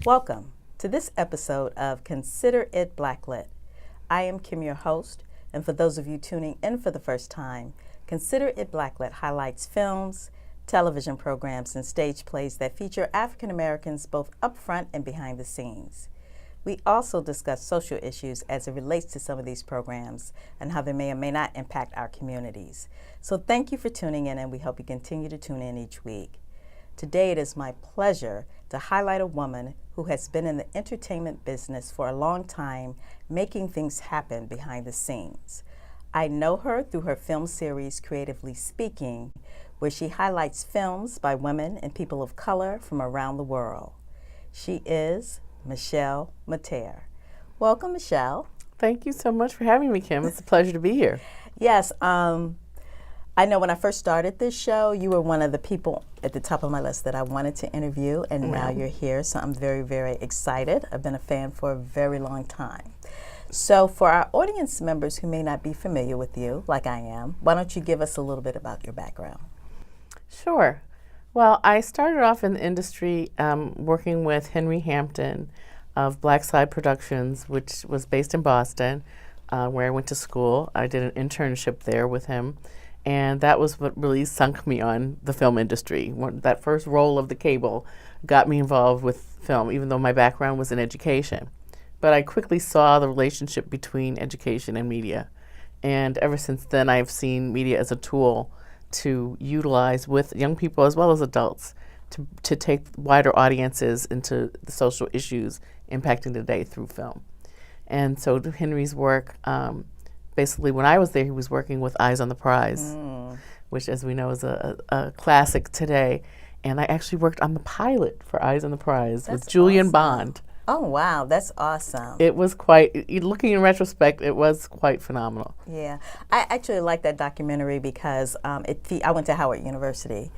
Welcome to this episode of Consider It Blacklit. I am Kim, your host, and for those of you tuning in for the first time, Consider It Blacklit highlights films, television programs, and stage plays that feature African Americans both up front and behind the scenes. We also discuss social issues as it relates to some of these programs and how they may or may not impact our communities. So thank you for tuning in, and we hope you continue to tune in each week. Today it is my pleasure to highlight a woman who has been in the entertainment business for a long time, making things happen behind the scenes. I know her through her film series, Creatively Speaking, where she highlights films by women and people of color from around the world. She is Michelle Materre. Welcome, Michelle. Thank you so much for having me, Kim. It's a pleasure to be here. Yes, I know when I first started this show, you were one of the people at the top of my list that I wanted to interview, and now you're here, so I'm very, very excited. I've been a fan for a very long time. So for our audience members who may not be familiar with you, like I am, why don't you give us a little bit about your background? Sure. Well, I started off in the industry working with Henry Hampton of Black Side Productions, which was based in Boston, where I went to school. I did an internship there with him, and that was what really sunk me on the film industry. That first roll of the cable got me involved with film, even though my background was in education. But I quickly saw the relationship between education and media, and ever since then I've seen media as a tool to utilize with young people as well as adults to take wider audiences into the social issues impacting the day through film. And so Henry's work, basically when I was there, he was working with Eyes on the Prize, which as we know is a classic today. And I actually worked on the pilot for Eyes on the Prize with Julian Bond. Oh, wow, that's awesome. It was quite, looking in retrospect, it was quite phenomenal. Yeah, I actually like that documentary because I went to Howard University,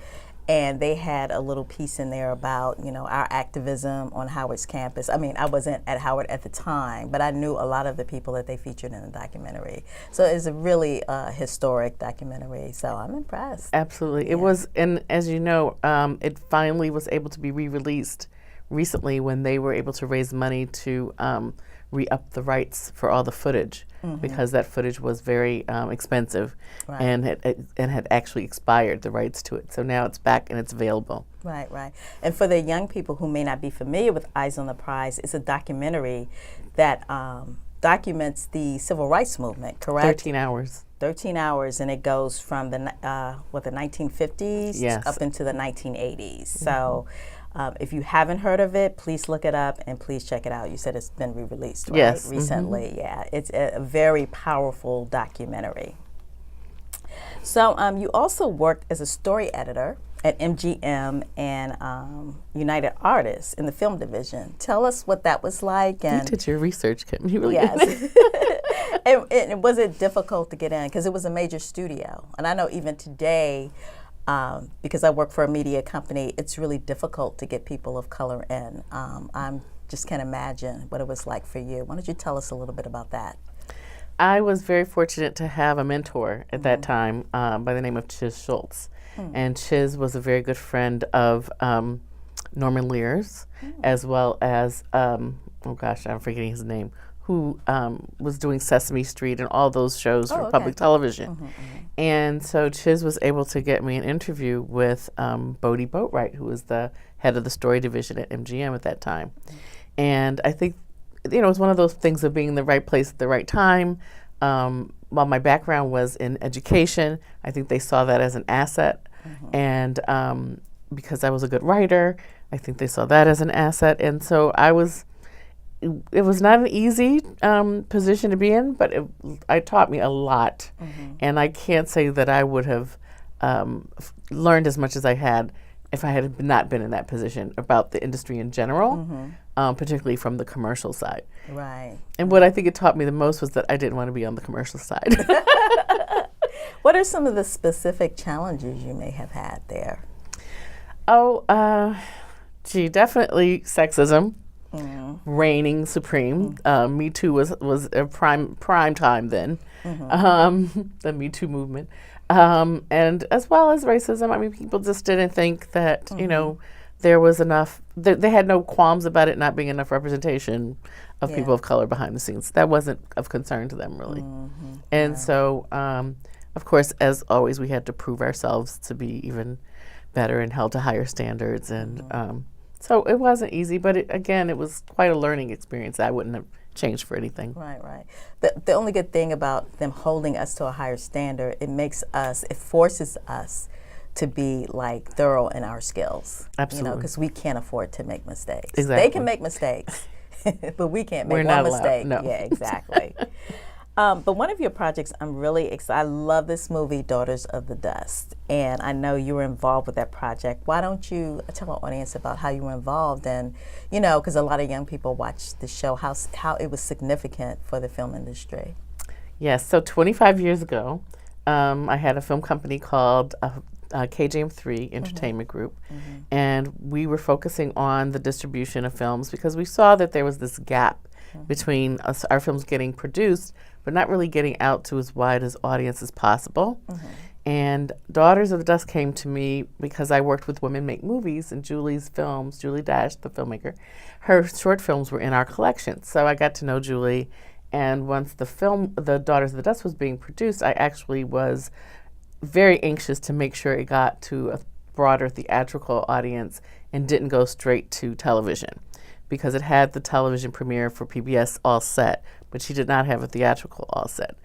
and they had a little piece in there about, our activism on Howard's campus. I mean, I wasn't at Howard at the time, but I knew a lot of the people that they featured in the documentary. So it's a really historic documentary, so I'm impressed. Absolutely. Yeah. It was, and as you know, it finally was able to be re-released recently when they were able to raise money to re-up the rights for all the footage, because that footage was very expensive, and had actually expired, the rights to it. So now it's back and it's available. Right, right. And for the young people who may not be familiar with Eyes on the Prize, it's a documentary that documents the civil rights movement, correct? 13 hours. 13 hours, and it goes from the 1950s up into the 1980s. So if you haven't heard of it, please look it up and please check it out. You said it's been re-released, right? Yes. Recently, yeah. It's a very powerful documentary. So you also worked as a story editor at MGM and United Artists in the film division. Tell us what that was like. And you did your research, Kim. You really did. And was it difficult to get in? Because it was a major studio. And I know even today, because I work for a media company, it's really difficult to get people of color in. I just can't imagine what it was like for you. Why don't you tell us a little bit about that? I was very fortunate to have a mentor at that time by the name of Chiz Schultz. And Chiz was a very good friend of Norman Lear's, as well as, I'm forgetting his name, who was doing Sesame Street and all those shows for public television. And so Chiz was able to get me an interview with Bodie Boatwright, who was the head of the story division at MGM at that time. And I think, it was one of those things of being in the right place at the right time. While my background was in education, I think they saw that as an asset. And because I was a good writer, I think they saw that as an asset. And so it was not an easy position to be in, but it taught me a lot. And I can't say that I would have learned as much as I had if I had not been in that position about the industry in general, particularly from the commercial side. Right. And what I think it taught me the most was that I didn't want to be on the commercial side. What are some of the specific challenges you may have had there? Definitely sexism. Reigning supreme. Me Too was a prime time then, the Me Too movement. And as well as racism, I mean, people just didn't think that, there was enough, they had no qualms about it not being enough representation of Yeah. people of color behind the scenes. That wasn't of concern to them, really. And so, of course, as always, we had to prove ourselves to be even better and held to higher standards. And so it wasn't easy, but again, it was quite a learning experience. I wouldn't have changed for anything. Right, right. The only good thing about them holding us to a higher standard, it forces us to be like thorough in our skills. Absolutely. Because we can't afford to make mistakes. Exactly. They can make mistakes, but we can't make We're one not mistake. allowed, no. Yeah, exactly. But one of your projects, I'm really excited. I love this movie, Daughters of the Dust, and I know you were involved with that project. Why don't you tell our audience about how you were involved, and because a lot of young people watch the show, how it was significant for the film industry. Yes, so 25 years ago, I had a film company called KJM3 Entertainment Group, and we were focusing on the distribution of films because we saw that there was this gap between our films getting produced but not really getting out to as wide as audience as possible. And Daughters of the Dust came to me because I worked with Women Make Movies, and Julie's films, Julie Dash, the filmmaker, her short films were in our collection. So I got to know Julie, and once the Daughters of the Dust was being produced, I actually was very anxious to make sure it got to a broader theatrical audience and didn't go straight to television, because it had the television premiere for PBS all set, but she did not have a theatrical all set.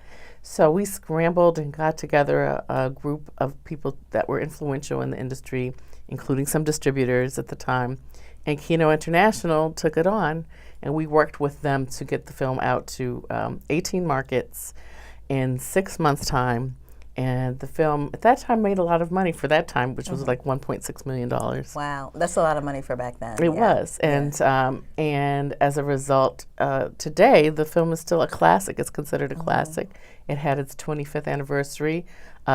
So we scrambled and got together a group of people that were influential in the industry, including some distributors at the time, and Kino International took it on, and we worked with them to get the film out to 18 markets in 6 months' time. And the film at that time made a lot of money for that time, which was like $1.6 million. Wow, that's a lot of money for back then. It was, and as a result, today the film is still a classic. It's considered a classic. It had its 25th anniversary.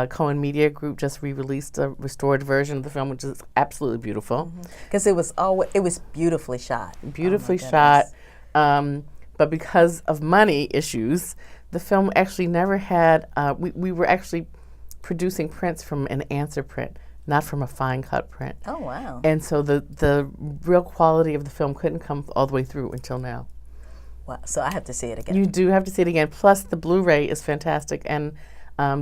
Cohen Media Group just re-released a restored version of the film, which is absolutely beautiful. Because it was beautifully shot. Beautifully shot, but because of money issues, the film actually never had, we were actually producing prints from an answer print, not from a fine cut print. Oh, wow. And so the real quality of the film couldn't come all the way through until now. Wow. So I have to see it again. You do have to see it again. Plus the Blu-ray is fantastic. And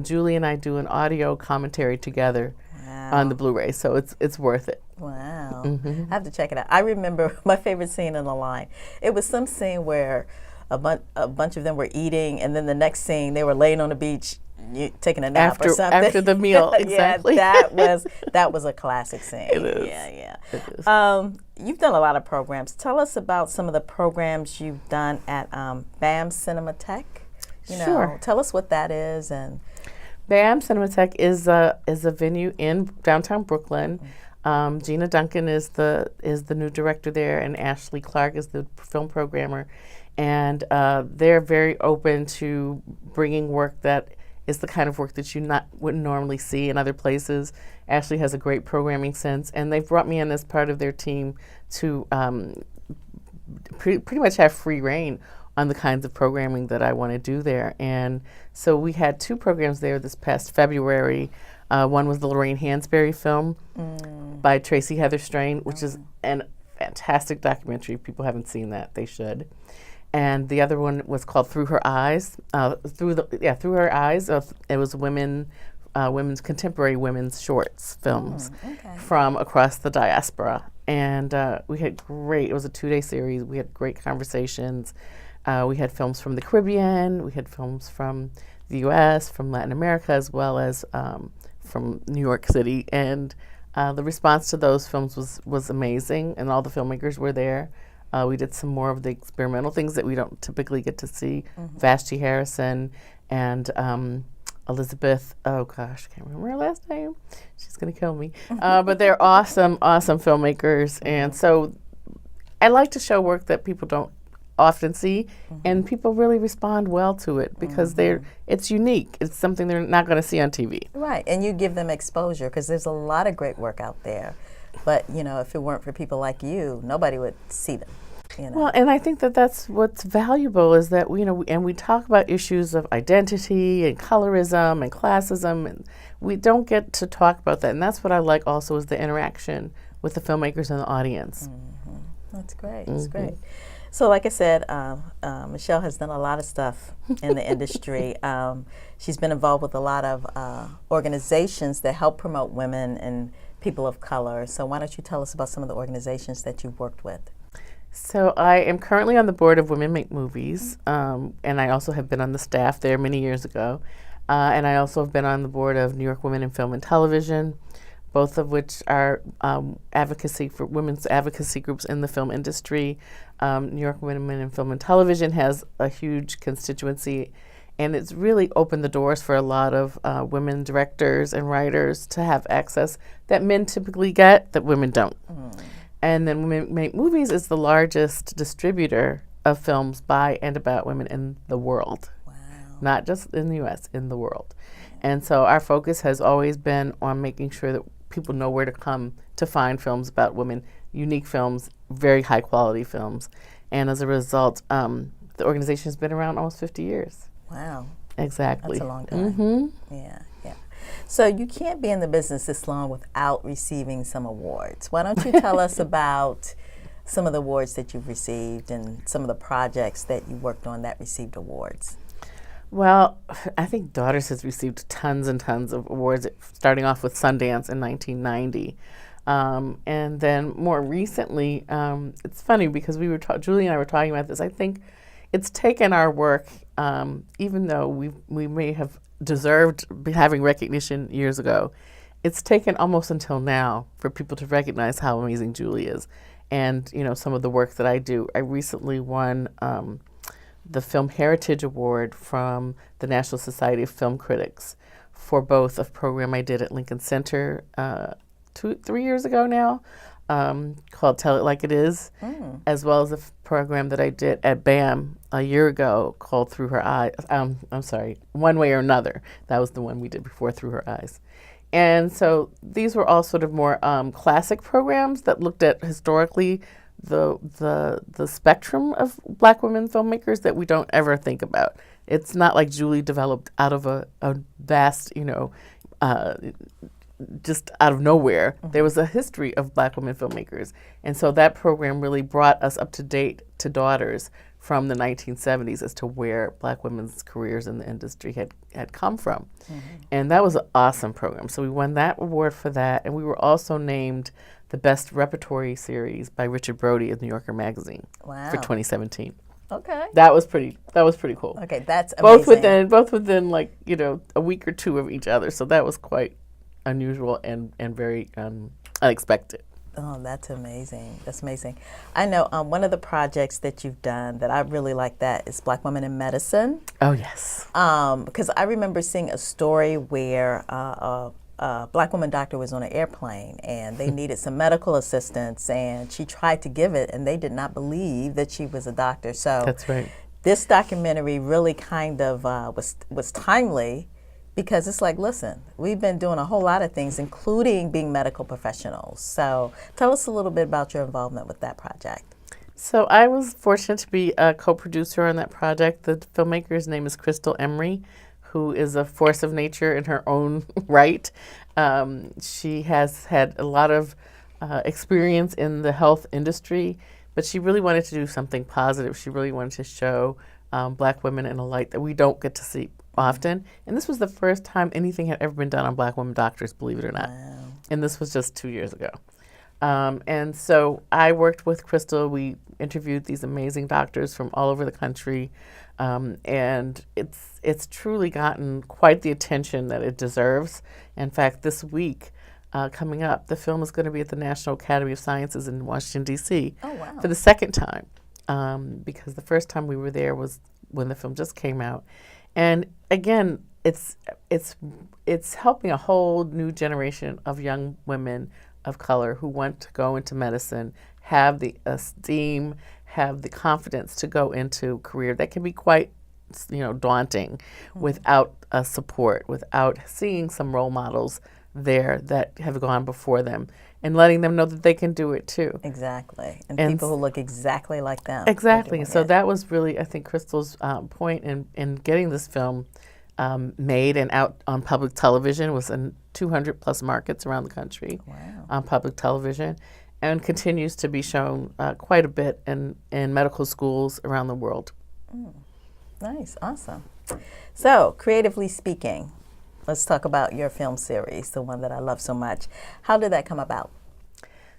Julie and I do an audio commentary together on the Blu-ray. So it's worth it. Wow. I have to check it out. I remember my favorite scene in the line. It was some scene where a bunch of them were eating, and then the next scene they were laying on the beach taking a nap or something. After the meal, exactly. Yeah, that was a classic scene. It is. Yeah. It is. You've done a lot of programs. Tell us about some of the programs you've done at BAM Cinematheque. Sure. Tell us what that is. And BAM Cinematheque is a venue in downtown Brooklyn. Gina Duncan is the new director there, and Ashley Clark is the film programmer. And they're very open to bringing work that is the kind of work that you wouldn't normally see in other places. Ashley has a great programming sense, and they've brought me in as part of their team to pretty much have free reign on the kinds of programming that I want to do there. And so we had 2 programs there this past February. One was the Lorraine Hansberry film by Tracy Heather Strain, which is a fantastic documentary. If people haven't seen that, they should. And the other one was called Through Her Eyes. Through Her Eyes. It was contemporary women's shorts films from across the diaspora. And we had it was a 2-day series. We had great conversations. We had films from the Caribbean. We had films from the U.S., from Latin America, as well as from New York City. And the response to those films was amazing, and all the filmmakers were there. We did some more of the experimental things that we don't typically get to see. Vashti Harrison and Elizabeth, oh gosh, I can't remember her last name. She's going to kill me. But they're awesome filmmakers. And so I like to show work that people don't often see, and people really respond well to it because it's unique. It's something they're not going to see on TV. Right, and you give them exposure because there's a lot of great work out there. But, if it weren't for people like you, nobody would see them. you know. Well, and I think that that's what's valuable is that, and we talk about issues of identity and colorism and classism, and we don't get to talk about that. And that's what I like also is the interaction with the filmmakers and the audience. Mm-hmm. That's great. That's great. So like I said, Michelle has done a lot of stuff in the industry. She's been involved with a lot of organizations that help promote women and people of color. So why don't you tell us about some of the organizations that you've worked with? So I am currently on the board of Women Make Movies, and I also have been on the staff there many years ago. And I also have been on the board of New York Women in Film and Television, both of which are advocacy for women's advocacy groups in the film industry. New York Women in Film and Television has a huge constituency, and it's really opened the doors for a lot of women directors and writers to have access that men typically get that women don't. And then Women Make Movies is the largest distributor of films by and about women in the world. Wow. Not just in the U.S., in the world. And so our focus has always been on making sure that people know where to come to find films about women, unique films, very high quality films. And as a result, the organization has been around almost 50 years. Wow. Exactly. That's a long time. Yeah. So you can't be in the business this long without receiving some awards. Why don't you tell us about some of the awards that you've received and some of the projects that you worked on that received awards? Well, I think Daughters has received tons and tons of awards, starting off with Sundance in 1990. And then more recently, it's funny because Julie and I were talking about this. I think it's taken our work, even though we may have deserved having recognition years ago, it's taken almost until now for people to recognize how amazing Julie is. And, some of the work that I do. I recently won the Film Heritage Award from the National Society of Film Critics for both a program I did at Lincoln Center 3 years ago now, called Tell It Like It Is, as well as a program that I did at BAM a year ago called Through Her Eyes. One Way or Another. That was the one we did before Through Her Eyes. And so these were all sort of more classic programs that looked at historically the spectrum of Black women filmmakers that we don't ever think about. It's not like Julie developed out of a vast, just out of nowhere. There was a history of Black women filmmakers. And so that program really brought us up to date to Daughters from the 1970s as to where Black women's careers in the industry had come from. And that was an awesome program. So we won that award for that. And we were also named the Best Repertory Series by Richard Brody of New Yorker Magazine for 2017. Okay. That was pretty cool. Okay, that's amazing. Both within like, a week or two of each other. So that was quite unusual and very unexpected. Oh, that's amazing. That's amazing. I know one of the projects that you've done that I really like that is Black Women in Medicine. Oh, yes. Because I remember seeing a story where a Black woman doctor was on an airplane and they needed some medical assistance and she tried to give it and they did not believe that she was a doctor. So that's right. This documentary really kind of was timely. Because it's like, listen, we've been doing a whole lot of things, including being medical professionals. So tell us a little bit about your involvement with that project. So I was fortunate to be a co-producer on that project. The filmmaker's name is Crystal Emery, who is a force of nature in her own right. She has had a lot of experience in the health industry, but she really wanted to do something positive. She really wanted to show Black women in a light that we don't get to see often. And this was the first time anything had ever been done on Black women doctors, believe it or not. Wow. And this was just 2 years ago. And so I worked with Crystal. We interviewed these amazing doctors from all over the country. And it's truly gotten quite the attention that it deserves. In fact, this week, coming up, the film is going to be at the National Academy of Sciences in Washington, D.C. Oh, wow. For the second time. Because the first time we were there was when the film just came out. And again, it's helping a whole new generation of young women of color who want to go into medicine, have the esteem, have the confidence to go into a career that can be quite, daunting without support, without seeing some role models there that have gone before them, and letting them know that they can do it too. Exactly. And people who look exactly like them. Exactly. So that was really, I think, Crystal's point in getting this film made and out on public television. Was in 200 plus markets around the country. Wow. On public television, and continues to be shown quite a bit in medical schools around the world. Nice. Awesome. So, creatively speaking, let's talk about your film series, the one that I love so much. How did that come about?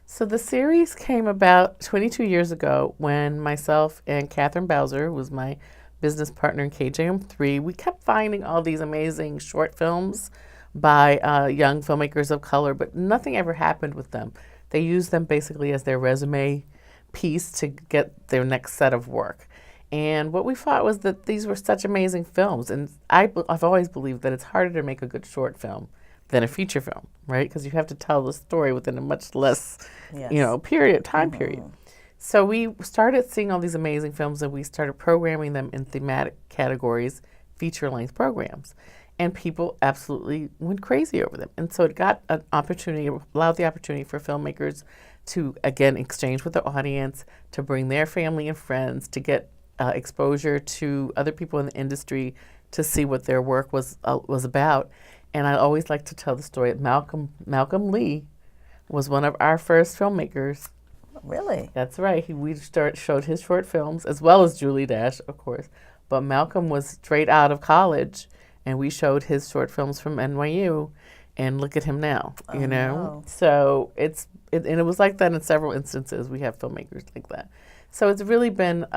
So the series came about 22 years ago when myself and Catherine Bowser, who was my business partner in KJM3, we kept finding all these amazing short films by young filmmakers of color, but nothing ever happened with them. They used them basically as their resume piece to get their next set of work. And what we thought was that these were such amazing films. And I've always believed that it's harder to make a good short film than a feature film, right? Because you have to tell the story within a much less, time period. So we started seeing all these amazing films, and we started programming them in thematic categories, feature-length programs. And people absolutely went crazy over them. And so it got an opportunity, allowed the opportunity for filmmakers to, again, exchange with the audience, to bring their family and friends, to get exposure to other people in the industry, to see what their work was about. And I always like to tell the story that Malcolm Lee was one of our first filmmakers. Really? That's right. We showed his short films, as well as Julie Dash, of course. But Malcolm was straight out of college, and we showed his short films from NYU, and look at him now, you know? Wow. So and it was like that in several instances. We have filmmakers like that. So it's really been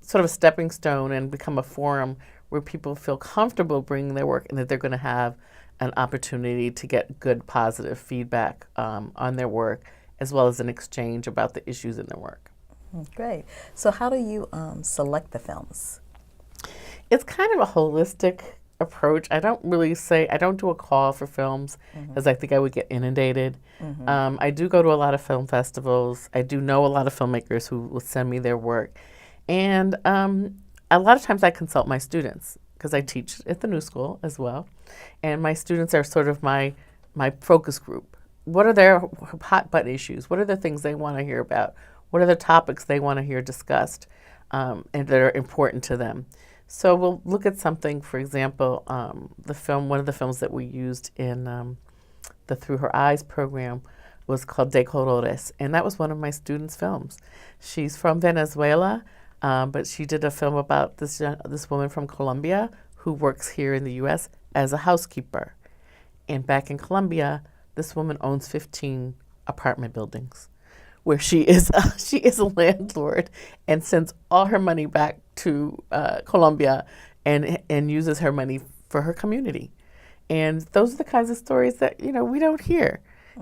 sort of a stepping stone and become a forum where people feel comfortable bringing their work and that they're going to have an opportunity to get good, positive feedback on their work, as well as an exchange about the issues in their work. Great. So how do you select the films? It's kind of a holistic approach. I don't do a call for films because I think I would get inundated. I do go to a lot of film festivals. I do know a lot of filmmakers who will send me their work. And a lot of times I consult my students because I teach at the New School as well. And my students are sort of my focus group. What are their hot button issues? What are the things they want to hear about? What are the topics they want to hear discussed and that are important to them? So we'll look at something, for example, one of the films that we used in the Through Her Eyes program was called De Colores, and that was one of my students' films. She's from Venezuela, but she did a film about this woman from Colombia who works here in the U.S. as a housekeeper. And back in Colombia, this woman owns 15 apartment buildings, where she is a landlord and sends all her money back to Colombia and uses her money for her community. And those are the kinds of stories that we don't hear.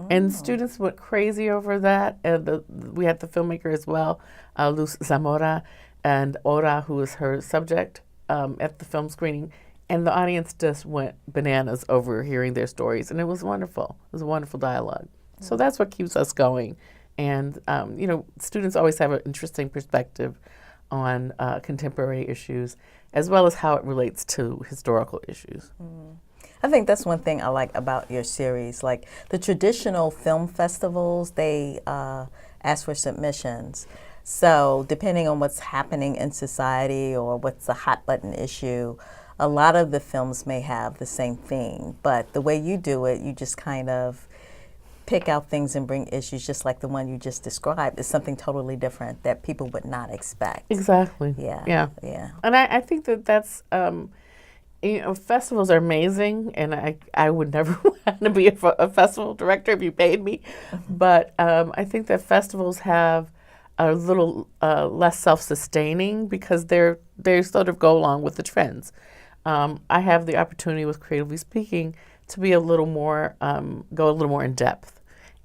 And students went crazy over that. And we had the filmmaker as well, Luz Zamora, and Ora, who was her subject at the film screening. And the audience just went bananas over hearing their stories. And it was wonderful. It was a wonderful dialogue. So that's what keeps us going. And, students always have an interesting perspective on contemporary issues, as well as how it relates to historical issues. I think that's one thing I like about your series. Like the traditional film festivals, they ask for submissions. So depending on what's happening in society or what's a hot button issue, a lot of the films may have the same theme. But the way you do it, you just kind of pick out things and bring issues just like the one you just described. Is something totally different that people would not expect. Exactly. Yeah. And I think that's, festivals are amazing, and I would never want to be a festival director if you paid me. But I think that festivals have a little less self-sustaining because they sort of go along with the trends. I have the opportunity with Creatively Speaking to be go a little more in depth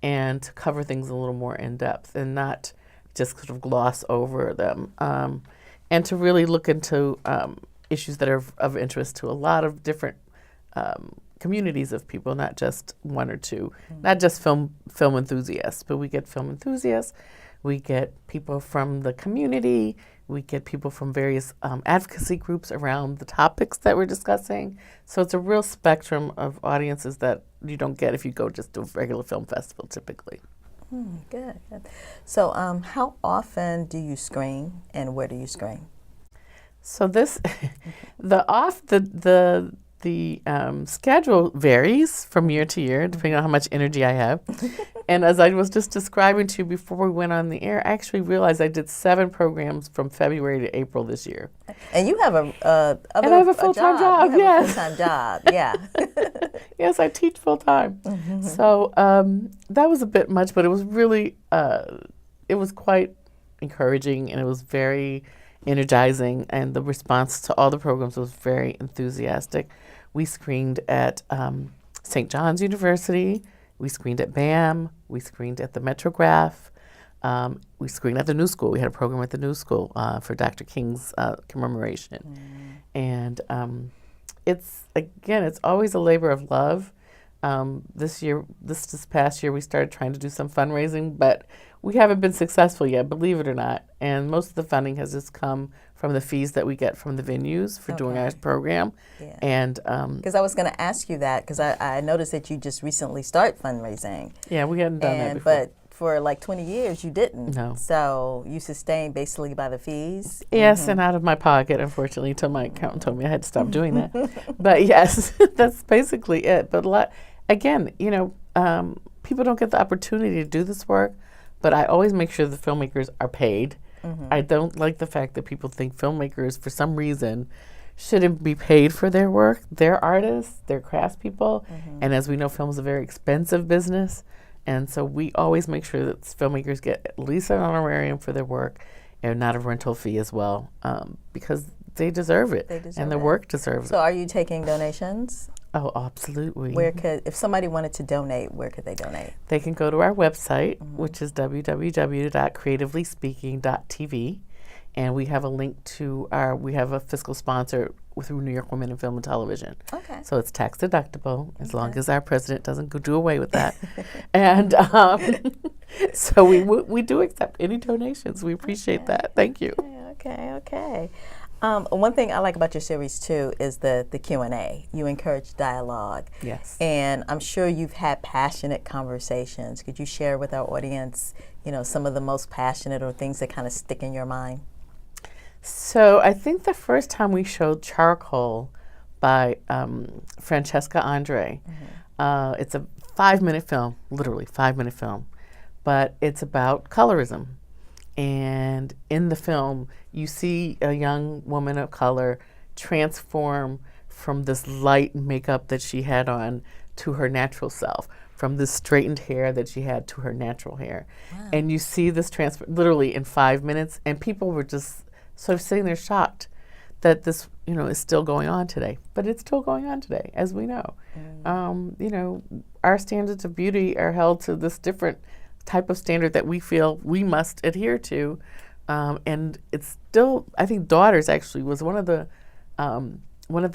and to cover things a little more in depth and not just sort of gloss over them, and to really look into issues that are of interest to a lot of different communities of people, not just one or two, not just film enthusiasts, but we get film enthusiasts, we get people from the community, We get people from various advocacy groups around the topics that we're discussing. So it's a real spectrum of audiences that you don't get if you go just to a regular film festival typically. Good. So how often do you screen and where do you screen? So this, the schedule varies from year to year, depending on how much energy I have. And as I was just describing to you before we went on the air, I actually realized I did 7 programs from February to April this year. And you have I have a full-time job. Yes, a full-time job. Yeah. Yes, I teach full-time. So that was a bit much, but it was really, it was quite encouraging, and it was very energizing, and the response to all the programs was very enthusiastic. We screened at St. John's University, we screened at BAM, we screened at the Metrograph, we screened at the New School. We had a program at the New School for Dr. King's commemoration. And it's always a labor of love. This past year, we started trying to do some fundraising, but we haven't been successful yet, believe it or not. And most of the funding has just come from the fees that we get from the venues for doing our program. Yeah. And because I was going to ask you that, because I noticed that you just recently started fundraising. Yeah, we hadn't done that before. But for like 20 years, you didn't. No. So you sustained basically by the fees? Yes, and out of my pocket, unfortunately, until my accountant told me I had to stop doing that. But yes, that's basically it. But again, people don't get the opportunity to do this work, but I always make sure the filmmakers are paid. I don't like the fact that people think filmmakers, for some reason, shouldn't be paid for their work. They're artists, they're craftspeople, and as we know, film is a very expensive business, and so we always make sure that filmmakers get at least an honorarium for their work, and not a rental fee as well, because they deserve it, and the work deserves it. So are you taking donations? Oh, absolutely. If somebody wanted to donate, where could they donate? They can go to our website, which is www.creativelySpeaking.tv, and we have a link to we have a fiscal sponsor through New York Women in Film and Television. Okay. So it's tax deductible, as long as our president doesn't do away with that. And so we do accept any donations. We appreciate that. Thank you. Okay. One thing I like about your series too is the Q&A. You encourage dialogue. Yes. And I'm sure you've had passionate conversations. Could you share with our audience, some of the most passionate or things that kind of stick in your mind? So I think the first time we showed Charcoal by Francesca Andre, it's a 5-minute film, literally 5-minute film, but it's about colorism. And in the film, you see a young woman of color transform from this light makeup that she had on to her natural self, from this straightened hair that she had to her natural hair. Wow. And you see this transfer literally in 5 minutes, and people were just sort of sitting there shocked that this, is still going on today. But it's still going on today, as we know. Our standards of beauty are held to this different type of standard that we feel we must adhere to, and it's still, I think Daughters actually was one of the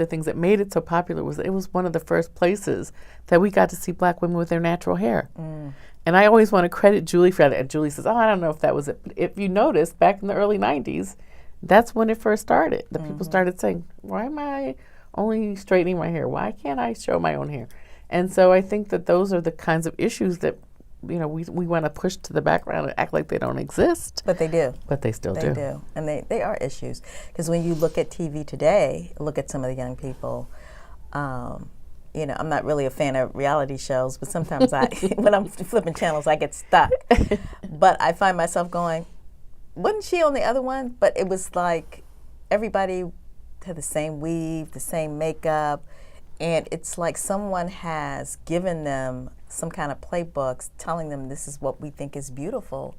things that made it so popular. Was it was one of the first places that we got to see Black women with their natural hair. And I always want to credit Julie for that, and Julie says, I don't know if that was it, but if you notice, back in the early 90s, that's when it first started. The people started saying, why am I only straightening my hair? Why can't I show my own hair? And so I think that those are the kinds of issues that we want to push to the background and act like they don't exist. But they do. But they still do. They do. And they are issues. Because when you look at TV today, look at some of the young people, I'm not really a fan of reality shows, but sometimes when I'm flipping channels, I get stuck. But I find myself going, wasn't she on the other one? But it was like everybody had the same weave, the same makeup, and it's like someone has given them some kind of playbooks telling them this is what we think is beautiful.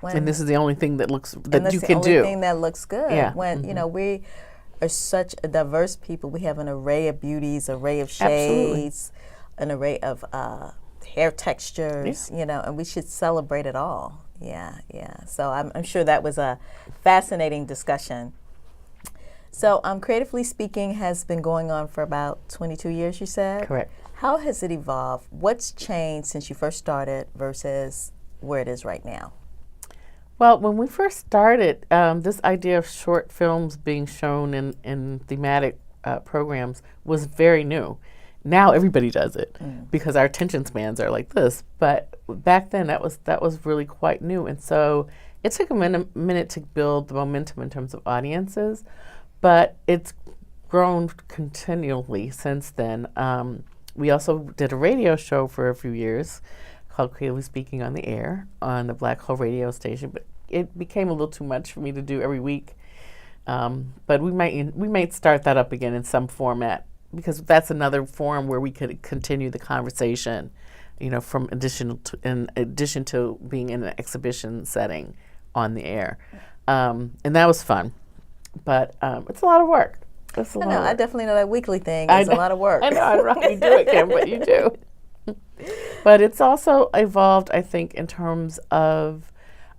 And this is the only thing that you can do. That's the only thing that looks good. Yeah. When, we are such a diverse people. We have an array of beauties, array of shades, an array of hair textures, and we should celebrate it all. Yeah. So I'm sure that was a fascinating discussion. So Creatively Speaking has been going on for about 22 years, you said? Correct. How has it evolved? What's changed since you first started versus where it is right now? Well, when we first started, this idea of short films being shown in thematic programs was very new. Now everybody does it because our attention spans are like this. But back then, that was really quite new, and so it took a minute to build the momentum in terms of audiences, but it's grown continually since then. We also did a radio show for a few years called Creatively Speaking on the Air on the Black Hole radio station, but it became a little too much for me to do every week. But we might start that up again in some format, because that's another forum where we could continue the conversation, from in addition to being in an exhibition setting on the air. And that was fun, but it's a lot of work. I definitely know that weekly thing is a lot of work. I know, I don't really do it, Kim, but you do. But it's also evolved, I think, in terms of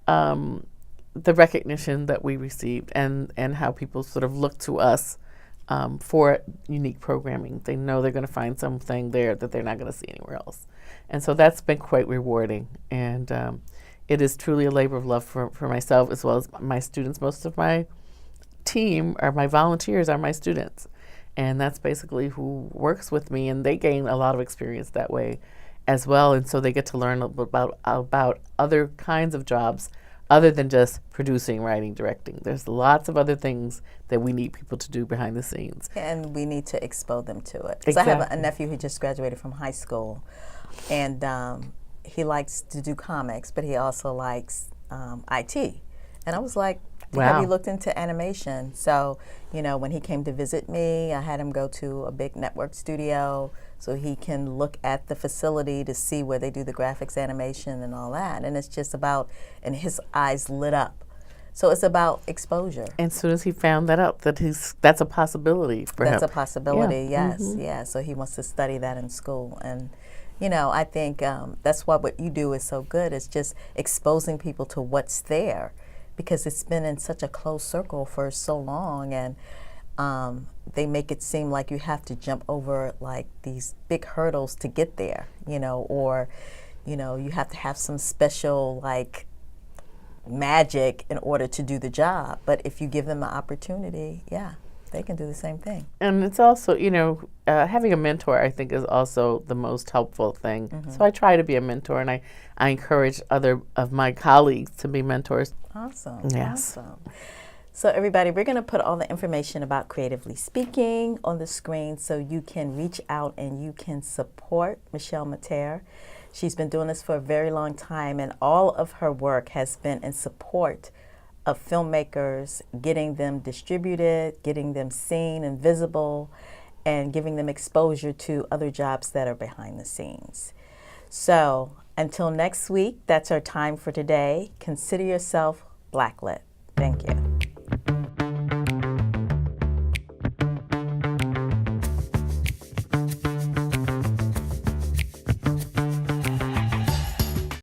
the recognition that we received and how people sort of look to us for unique programming. They know they're going to find something there that they're not going to see anywhere else. And so that's been quite rewarding. And it is truly a labor of love for myself as well as my students. Most of my team or my volunteers are my students. And that's basically who works with me, and they gain a lot of experience that way as well. And so they get to learn about other kinds of jobs other than just producing, writing, directing. There's lots of other things that we need people to do behind the scenes. And we need to expose them to it. Because I have a nephew who just graduated from high school, and he likes to do comics, but he also likes IT. And I was like, have you looked into animation? So, when he came to visit me, I had him go to a big network studio so he can look at the facility to see where they do the graphics, animation, and all that. And it's just about, and his eyes lit up. So it's about exposure. And as soon as he found that out, that's a possibility for him. That's a possibility, yeah. yes. Mm-hmm. Yeah, so he wants to study that in school. And, I think that's why what you do is so good. It's just exposing people to what's there, because it's been in such a closed circle for so long, and they make it seem like you have to jump over like these big hurdles to get there, or you have to have some special like magic in order to do the job. But if you give them the opportunity, they can do the same thing. And it's also, having a mentor, I think, is also the most helpful thing. Mm-hmm. So I try to be a mentor, and I encourage other of my colleagues to be mentors. Awesome. Yes. Awesome. So everybody, we're going to put all the information about Creatively Speaking on the screen so you can reach out and you can support Michelle Materre. She's been doing this for a very long time, and all of her work has been in support of filmmakers, getting them distributed, getting them seen and visible, and giving them exposure to other jobs that are behind the scenes. So until next week, that's our time for today. Consider yourself Blacklit. Thank you.